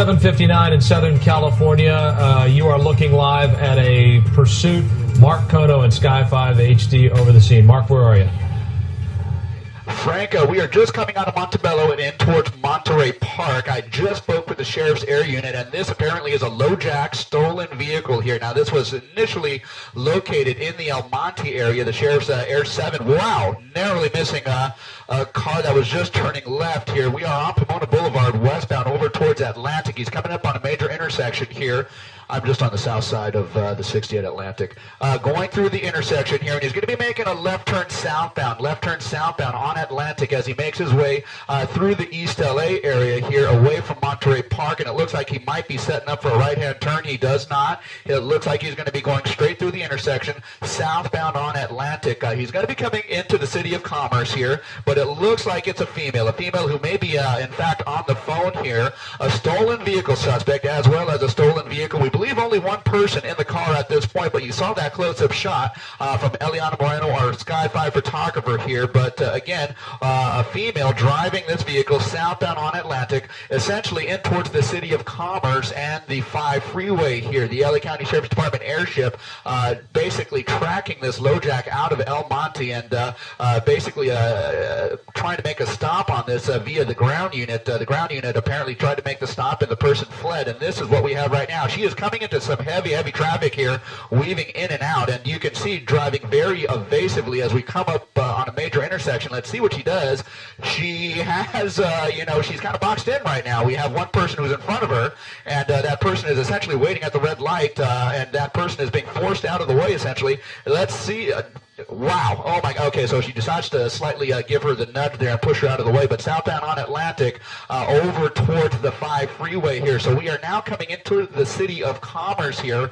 7:59 in Southern California. You are looking live at a pursuit. Mark Kono and Sky 5 HD over the scene. Mark, where are you? Frank, we are just coming out of Montebello and in towards Monterey Park. I just spoke with the Sheriff's Air Unit, and this apparently is a low-jack stolen vehicle here. Now, this was initially located in the El Monte area, the Sheriff's Air 7. Wow, narrowly missing a car that was just turning left here. We are on Pomona Boulevard, westbound, over towards Atlantic. He's coming up on a major intersection here. I'm just on the south side of the 60 at Atlantic. Going through the intersection here, and he's going to be making a left turn southbound on Atlantic as he makes his way through the East LA area here, away from Monterey Park, and it looks like he might be setting up for a right-hand turn. He does not. It looks like he's going to be going straight through the intersection, southbound on Atlantic. He's going to be coming into the City of Commerce here, but it looks like it's a female who may be, in fact, on the phone here, a stolen vehicle suspect, as well as a stolen vehicle. We believe only one person in the car at this point, but you saw that close-up shot from Eliana Moreno, our Sky 5 photographer here. But again, a female driving this vehicle southbound on Atlantic, essentially in towards the City of Commerce and the 5 freeway here. The LA County Sheriff's Department airship basically tracking this LoJack out of El Monte and basically trying to make a stop on this via the ground unit. The ground unit apparently tried to make the stop and the person fled, and this is what we have right now. She is coming into some heavy traffic here, weaving in and out, and you can see driving very evasively as we come up on a major intersection. Let's see what she does. She has, she's kind of boxed in right now. We have one person who's in front of her, and that person is essentially waiting at the red light, and that person is being forced out of the way, essentially. Let's see. Wow. Oh, my. Okay, so she decides to slightly give her the nudge there and push her out of the way. But southbound on Atlantic, over towards the 5 freeway here. So we are now coming into the City of Commerce here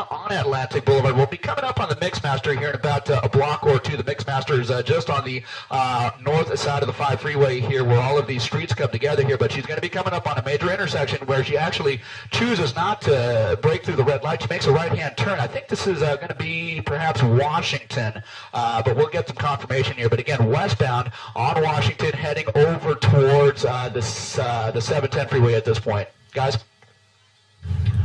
on Atlantic Boulevard. We'll be coming up on the Mixmaster here in about a block or two. The Mixmaster is just on the north side of the 5 freeway here, where all of these streets come together here. But she's going to be coming up on a major intersection where she actually chooses not to break through the red light. She makes a right-hand turn. I think this is going to be perhaps Washington, but we'll get some confirmation here. But again, westbound on Washington, heading over towards the 710 freeway at this point. Guys?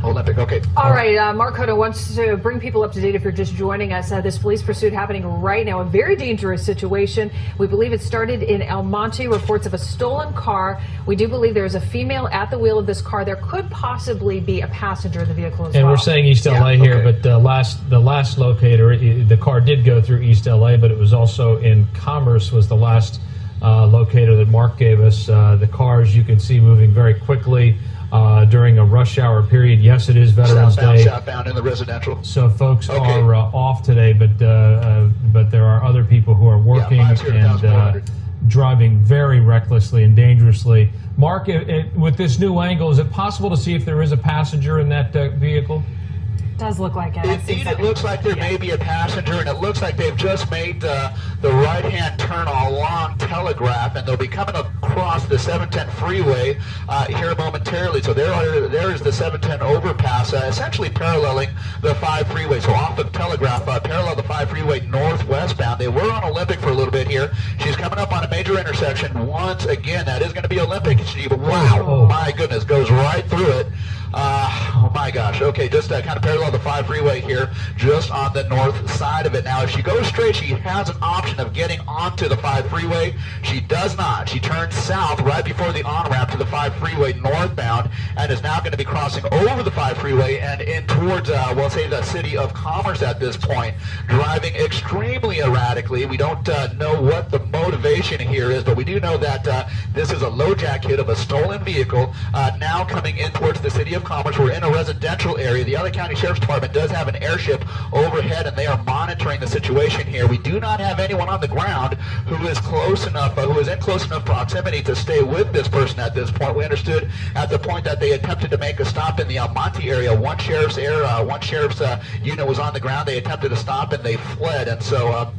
Olympic, okay. All right, Mark Kono wants to bring people up to date if you're just joining us. This police pursuit happening right now, a very dangerous situation. We believe it started in El Monte, reports of a stolen car. We do believe there is a female at the wheel of this car. There could possibly be a passenger in the vehicle as well. And we're saying East LA here, okay. But the last locator, the car did go through East LA, but it was also in Commerce was the last locator that Mark gave us. The cars you can see moving very quickly. During a rush hour period. Yes, it is Veterans Day. Southbound in the residential. So folks are off today, but there are other people who are working and driving very recklessly and dangerously. Mark, with this new angle, is it possible to see if there is a passenger in that vehicle? Does look like it. Indeed, it looks like there may be a passenger, and it looks like they've just made the right-hand turn along Telegraph, and they'll be coming across the 710 freeway here momentarily. So there is the 710 overpass, essentially paralleling the 5 freeway. So off of Telegraph, parallel the 5 freeway northwestbound. They were on Olympic for a little bit here. She's coming up on a major intersection once again. That is going to be Olympic. Wow, my goodness, goes right through it. Oh my gosh. Okay, just kind of parallel the 5 freeway here, just on the north side of it. Now, if she goes straight, she has an option of getting onto the 5 freeway. She does not. She turns south right before the on-ramp to the 5 freeway northbound and is now going to be crossing over the 5 freeway and in towards, we'll say, the City of Commerce at this point, driving extremely erratically. We don't know what the motivation here is, but we do know that this is a LoJack hit of a stolen vehicle now coming in towards the City of Commerce. We're in a residential area. The LA County Sheriff's Department does have an airship overhead, and they are monitoring the situation here. We do not have anyone on the ground who is close enough, who is in close enough proximity to stay with this person at this point. We understood at the point that they attempted to make a stop in the El Monte area. One sheriff's unit was on the ground. They attempted to stop, and they fled. And so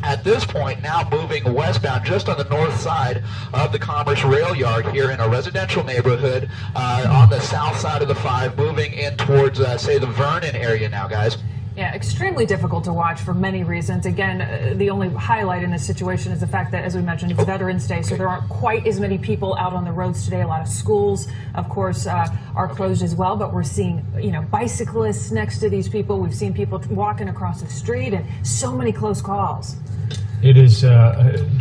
at this point, now moving westbound, just on the north side of the Commerce Rail Yard here in a residential neighborhood on the south side of the 5, moving in towards, say, the Vernon area now, guys. Yeah, extremely difficult to watch for many reasons. Again, the only highlight in this situation is the fact that, as we mentioned, it's Veterans Day, so there aren't quite as many people out on the roads today. A lot of schools, of course, are closed as well, but we're seeing, bicyclists next to these people. We've seen people walking across the street, and so many close calls. It is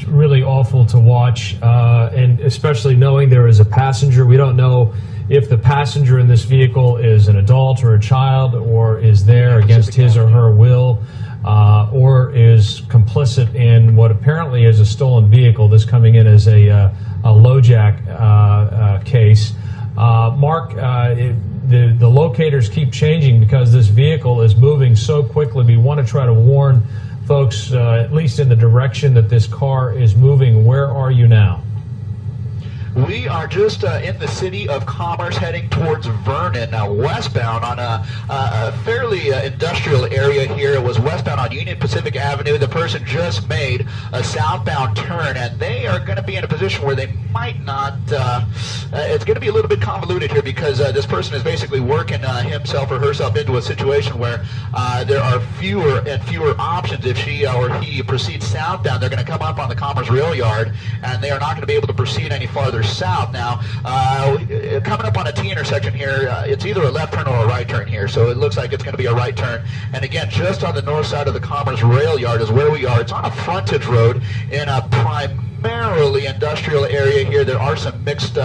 really awful to watch, and especially knowing there is a passenger. We don't know if the passenger in this vehicle is an adult or a child, or is there against his or her will, or is complicit in what apparently is a stolen vehicle. This coming in as a LoJack case. Mark, the locators keep changing because this vehicle is moving so quickly. We want to try to warn folks, at least in the direction that this car is moving. Where are you now? We are just in the city of Commerce, heading towards Vernon, westbound on a fairly industrial area here. It was westbound on Union Pacific Avenue. The person just made a southbound turn, and they are going to be in a position where they might not. It's going to be a little bit convoluted here because this person is basically working himself or herself into a situation where there are fewer and fewer options. If she or he proceeds southbound, they're going to come up on the Commerce Rail Yard, and they are not going to be able to proceed any farther south. Now, coming up on a T intersection here, it's either a left turn or a right turn here, so it looks like it's going to be a right turn. And again, just on the north side of the Commerce Rail Yard is where we are. It's on a frontage road in a primarily industrial area here. There are some mixed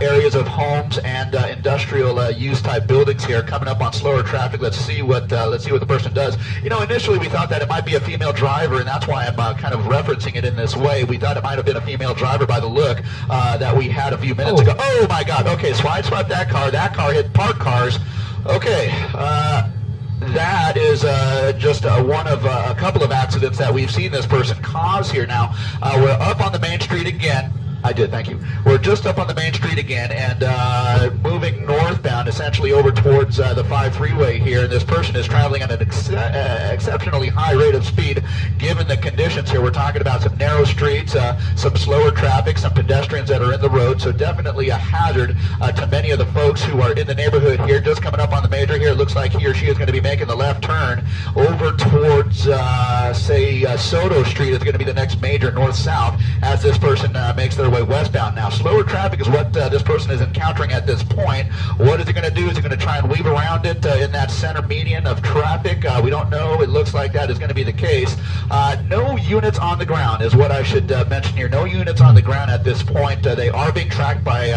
areas of homes and industrial use type buildings here. Coming up on slower traffic. Let's see what the person does. Initially we thought that it might be a female driver, and that's why I'm kind of referencing it in this way. We thought it might have been a female driver by the look that we had a few minutes ago. Oh my God! Okay, so I swiped that car. That car hit parked cars. Okay. That is just one of a couple of accidents that we've seen this person cause here. Now, we're up on the main street again. I did, thank you. We're just up on the main street again and moving northbound, essentially over towards the 5 freeway here. And this person is traveling at an exceptionally high rate of speed, given the conditions here. We're talking about some narrow streets, some slower traffic, some pedestrians that are in the road. So definitely a hazard to many of the folks who are in the neighborhood here. Just coming up on the major here, it looks like he or she is going to be making the left turn over towards, say, Soto Street is going to be the next major north-south as this person makes their way westbound. Now, slower traffic is what this person is encountering at this point. What is he going to do? Is he going to try and weave around it in that center median of traffic? We don't know. It looks like that is going to be the case. No units on the ground is what I should mention here. No units on the ground at this point. They are being tracked by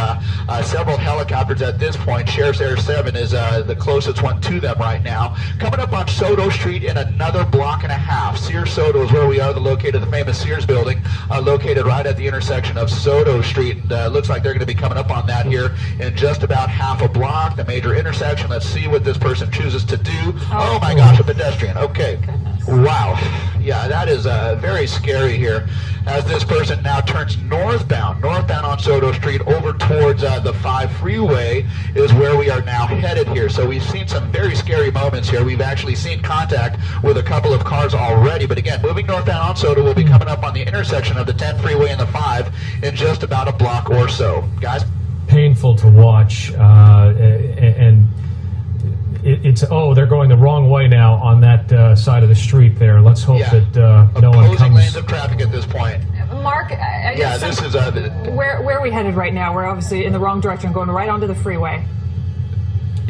several helicopters at this point. Sheriff's Air 7 is the closest one to them right now. Coming up on Soto Street in another block and a half. Sears Soto is where we are, located the famous Sears building, located right at the intersection of Soto Street. And looks like they're going to be coming up on that here in just about half a block, the major intersection. Let's see what this person chooses to do. Oh my gosh, a pedestrian. Okay. Wow. Yeah, that is very scary here as this person now turns northbound on Soto Street over towards the 5 freeway is where we are now headed here. So we've seen some very scary moments here. We've actually seen contact with a couple of cars already. But again, moving northbound on Soto, will be coming up on the intersection of the 10 freeway and the 5 in just about a block or so. Guys? Painful to watch, and it's they're going the wrong way now on that side of the street there. Let's hope that no one comes. Opposing lanes of traffic at this point. Mark, this is where are we headed right now? We're obviously in the wrong direction, going right onto the freeway.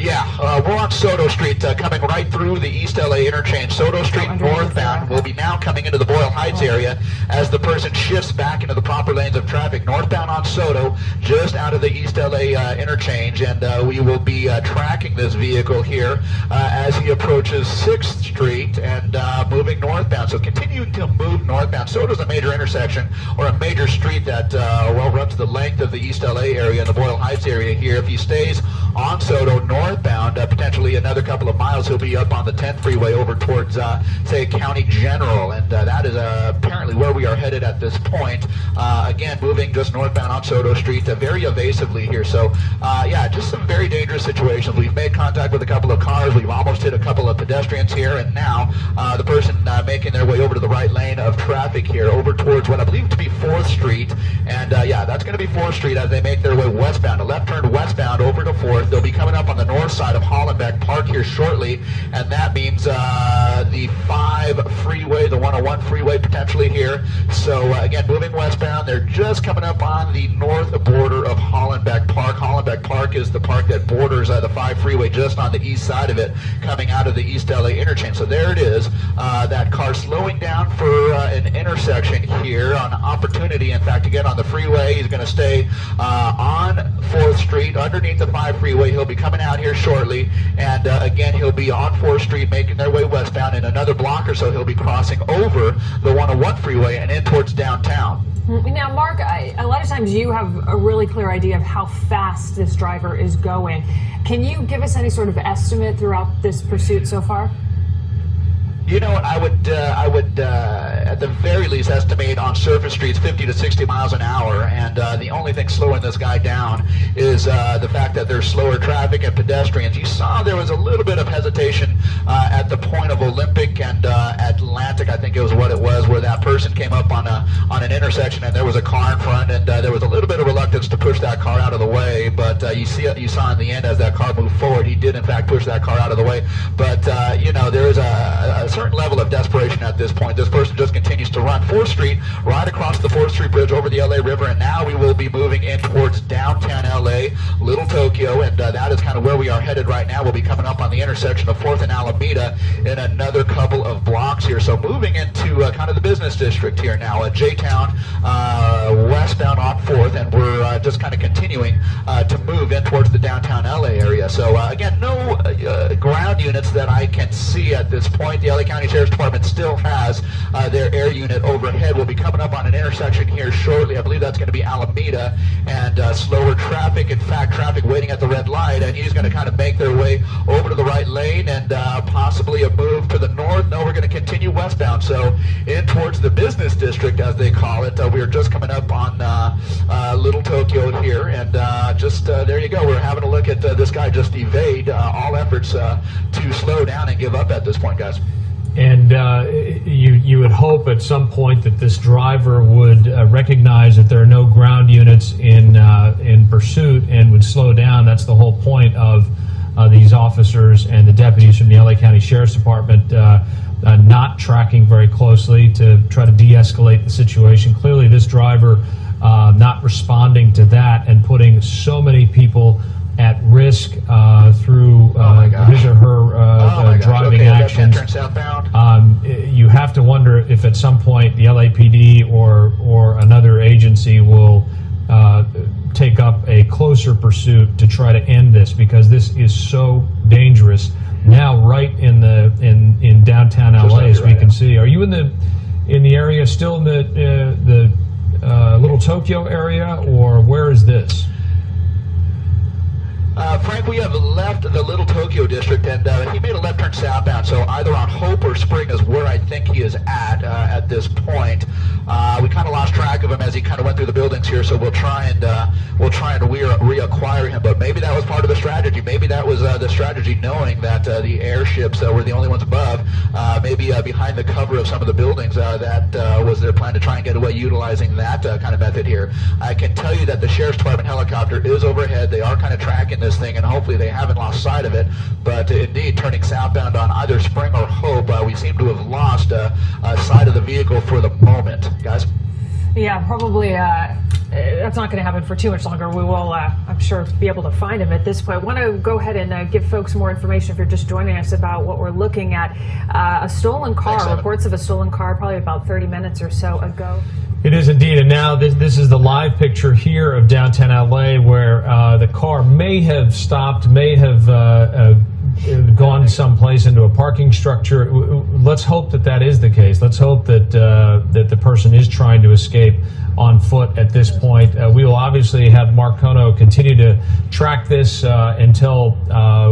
Yeah, we're on Soto Street, coming right through the East LA interchange. Soto Street northbound will be now coming into the Boyle Heights area as the person shifts back into the proper lanes of traffic. Northbound on Soto, just out of the East LA interchange, and we will be tracking this vehicle here as he approaches 6th Street and moving northbound. So continuing to move northbound. Soto's a major intersection or a major street that runs the length of the East LA area and the Boyle Heights area here. If he stays on Soto northbound, potentially another couple of miles, he'll be up on the 10 freeway over towards, say, County General, and that is apparently apparently where we are headed at this point. Again, moving just northbound on Soto Street, very evasively here. So, yeah, just some very dangerous situations. We've made contact with a couple of cars. We've almost hit a couple of pedestrians here, and now the person making their way over to the right lane of traffic here, over towards what I believe to be 4th Street. And, yeah, that's going to be 4th Street as they make their way westbound. A left turn westbound over to 4th. They'll be coming up on the north side of Hollenbeck Park here shortly, and that means the 5 freeway, the 101 freeway potentially here. So again, moving westbound, they're just coming up on the north border of Hollenbeck Park. Hollenbeck Park is the park that borders the 5 freeway, just on the east side of it, coming out of the East LA interchange. So there it is, that car slowing down for an intersection here on opportunity, in fact, to get on the freeway. He's going to stay on 4th Street underneath the 5 freeway. He'll be coming out here shortly, and again, he'll be on 4th Street making their way westbound. In another block or so, he'll be crossing over the 101 freeway and in towards downtown. Now, Mark, a lot of times you have a really clear idea of how fast this driver is going. Can you give us any sort of estimate throughout this pursuit so far? You know what, I would at the very least estimate on surface streets 50 to 60 miles an hour, and the only thing slowing this guy down is the fact that there's slower traffic and pedestrians. You saw there was a little bit of hesitation at the point of Olympic and Atlantic, I think it was what it was, where that person came up on an intersection and there was a car in front, and there was a little bit of reluctance to push that car out of the way, but you saw in the end as that car moved forward, he did in fact push that car out of the way. But you know, there is a certain level of desperation at this point. This person just continues to run 4th Street right across the 4th Street Bridge over the LA River, and now we will be moving in towards downtown LA, Little Tokyo, and that is kind of where we are headed right now. We'll be coming up on the intersection of 4th and Alameda in another couple of blocks here. So moving into kind of the business district here now, J-Town, westbound on 4th, and we're just kind of continuing to move in towards the downtown LA area. So again, no ground units that I can see at this point. The LA County Sheriff's Department still has their air unit overhead. We'll be coming up on an intersection here shortly. I believe that's going to be Alameda, and slower traffic. In fact, traffic waiting at the red light, and he's going to kind of make their way over to the right lane and possibly a move to the north. No, we're going to continue westbound, so in towards the business district, as they call it. We are just coming up on Little Tokyo here, and just there you go. We're having a look at this guy just evade all efforts to slow down and give up at this point, guys. And you would hope at some point that this driver would recognize that there are no ground units in pursuit and would slow down. That's the whole point of these officers and the deputies from the LA County Sheriff's Department not tracking very closely to try to de-escalate the situation. Clearly, this driver not responding to that and putting so many people at risk through his or her driving actions. You have to wonder if at some point the LAPD or another agency will take up a closer pursuit to try to end this, because this is so dangerous now, right in downtown LA, as we can see. Are you in the area, still in the Little Tokyo area, or where is this? Frank, we have left the Little Tokyo district, and he made a left turn southbound, so either on Hope or Spring is where I think he is at this point. We kind of lost track of him as he kind of went through the buildings here, so we'll try and reacquire him. But maybe that was part of the strategy. Maybe that was the strategy, knowing that the airships were the only ones above. Maybe behind the cover of some of the buildings, that was their plan to try and get away utilizing that kind of method here. I can tell you that the Sheriff's Department helicopter is overhead. They are kind of tracking this thing, and hopefully they haven't lost sight of it. But indeed, turning southbound on either Spring or Hope, we seem to have lost sight of the vehicle for the moment, guys. Yeah, probably that's not going to happen for too much longer. We will, I'm sure, be able to find him at this point. I want to go ahead and give folks more information, if you're just joining us, about what we're looking at. A stolen car, Thanks, reports of a stolen car probably about 30 minutes or so ago. It is indeed, and now this is the live picture here of downtown LA, where the car may have stopped, may have gone someplace into a parking structure. Let's hope that that is the case. Let's hope that that the person is trying to escape on foot at this point. We will obviously have Mark Kono continue to track this until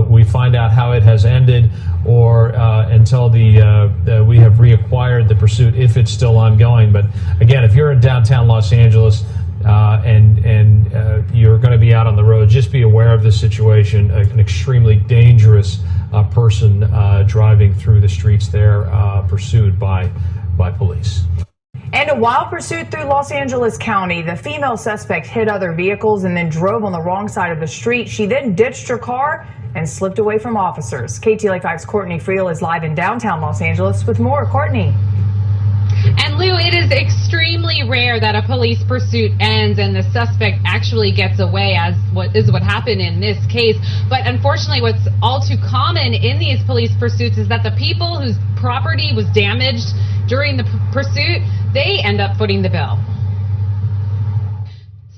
we find out how it has ended, or until we have reacquired the pursuit, if it's still ongoing. But again, if you're in downtown Los Angeles and you're going to be out on the road, just be aware of this situation. An extremely dangerous person driving through the streets there, pursued by police. And a wild pursuit through Los Angeles County. The female suspect hit other vehicles and then drove on the wrong side of the street. She then ditched her car and slipped away from officers. KTLA 5's Courtney Friel is live in downtown Los Angeles with more. Courtney. And Lou, it is extremely rare that a police pursuit ends and the suspect actually gets away, as what happened in this case. But unfortunately, what's all too common in these police pursuits is that the people whose property was damaged during the pursuit, they end up footing the bill.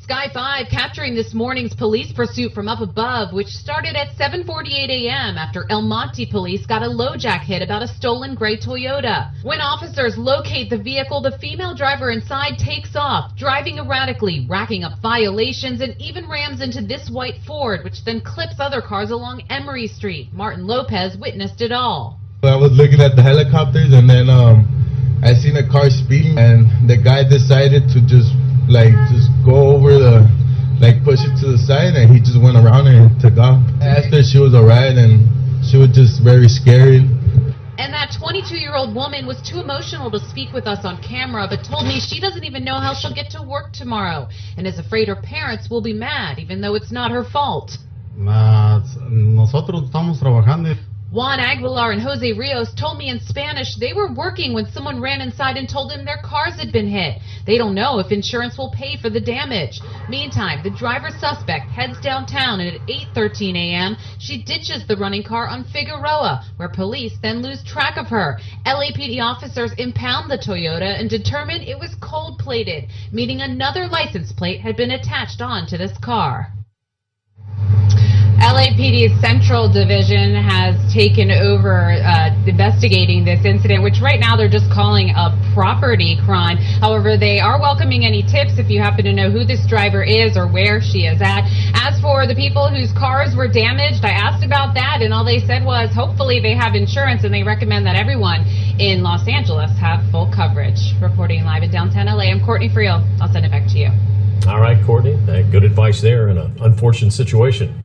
Sky 5 capturing this morning's police pursuit from up above, which started at 7:48 a.m. after El Monte police got a LoJack hit about a stolen gray Toyota. When officers locate the vehicle, the female driver inside takes off, driving erratically, racking up violations, and even rams into this white Ford, which then clips other cars along Emery Street. Martin Lopez witnessed it all. I was looking at the helicopters, and then I seen a car speeding, and the guy decided to just go over push it to the side, and he just went around and took off. I asked her if she was alright, and she was just very scary. And that 22-year-old woman was too emotional to speak with us on camera, but told me she doesn't even know how she'll get to work tomorrow, and is afraid her parents will be mad, even though it's not her fault. Nosotros estamos trabajando. Juan Aguilar and Jose Rios told me in Spanish they were working when someone ran inside and told them their cars had been hit. They don't know if insurance will pay for the damage. Meantime, the driver suspect heads downtown, and at 8:13 a.m., she ditches the running car on Figueroa, where police then lose track of her. LAPD officers impound the Toyota and determine it was cold-plated, meaning another license plate had been attached onto this car. LAPD's Central Division has taken over investigating this incident, which right now they're just calling a property crime. However, they are welcoming any tips if you happen to know who this driver is or where she is at. As for the people whose cars were damaged, I asked about that, and all they said was hopefully they have insurance, and they recommend that everyone in Los Angeles have full coverage. Reporting live in downtown LA, I'm Courtney Friel. I'll send it back to you. All right, Courtney, good advice there in an unfortunate situation.